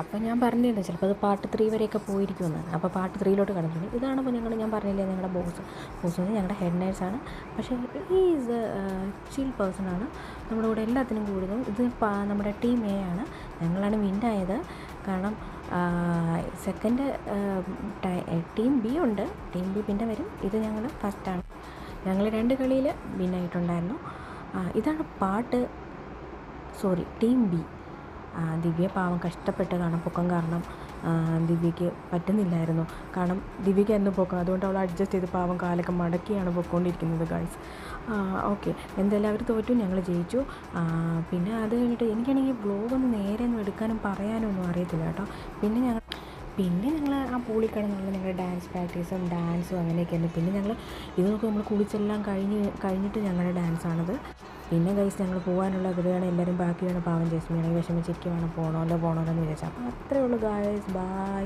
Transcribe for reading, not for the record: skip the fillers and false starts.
അപ്പോൾ ഞാൻ പറഞ്ഞില്ല ചിലപ്പോൾ അത് പാർട്ട് 3 വരെയൊക്കെ പോയിരിക്കുമെന്ന്. അപ്പോൾ പാർട്ട് 3 കടന്നു. ഇതാണിപ്പോൾ ഞാൻ പറഞ്ഞില്ലേ ഞങ്ങളുടെ ബോസ് ഞങ്ങളുടെ ഹെഡ് നേഴ്സാണ്. പക്ഷേ ഈസ് ചിൽ പേഴ്സണാണ്. നമ്മുടെ കൂടെ എല്ലാത്തിനും കൂടുന്നു. ഇത് നമ്മുടെ ടീം എ ആണ്. ഞങ്ങളാണ് വിന്നായത്. കാരണം സെക്കൻഡ് ടീം ബി ഉണ്ട്. ടീം ബി പിന്നെ വരും. ഇത് ഞങ്ങൾ ഫസ്റ്റാണ്. ഞങ്ങൾ 2 കളിയിൽ വിന്നായിട്ടുണ്ടായിരുന്നു. ഇതാണ് ടീം ബി. ദിവ്യ പാവം കഷ്ടപ്പെട്ട് കാണാൻ പൊക്കം കാരണം ദിവ്യയ്ക്ക് പറ്റുന്നില്ലായിരുന്നു. കാരണം ദിവ്യയ്ക്ക് എന്ന് പൊക്കം, അതുകൊണ്ട് അവൾ അഡ്ജസ്റ്റ് ചെയ്ത് പാവം കാലൊക്കെ മടക്കിയാണ് പൊയ്ക്കൊണ്ടിരിക്കുന്നത് ഗൈസ്. ഓക്കെ, എന്തായാലും അവർ തോറ്റു, ഞങ്ങൾ ജയിച്ചു. പിന്നെ അത് കഴിഞ്ഞിട്ട് എനിക്കാണെങ്കിൽ വ്ലോഗൊന്നും നേരെ ഒന്നും എടുക്കാനും പറയാനും ഒന്നും അറിയത്തില്ല കേട്ടോ. പിന്നെ ഞങ്ങൾ ആ പൂളിൽ കിടന്നുള്ള ഞങ്ങളുടെ ഡാൻസ് പ്രാക്ടീസും ഡാൻസും അങ്ങനെയൊക്കെയായിരുന്നു. പിന്നെ ഞങ്ങൾ ഇതൊക്കെ നമ്മൾ കുളിച്ചെല്ലാം കഴിഞ്ഞിട്ട് ഞങ്ങളുടെ ഡാൻസാണത്. പിന്നെ ഗൈസ് ഞങ്ങൾ പോകാനുള്ള ഇവിടെയാണ് എല്ലാവരും ബാക്കിയാണ്. പാവം ജസ്മിയാണെങ്കിൽ വിഷമിച്ചിരിക്കുവാണ്, പോകണമല്ലോ എന്ന് വിചാരിച്ചാൽ. അപ്പോൾ അത്രയേ ഉള്ളൂ ഗൈസ്, ബൈ.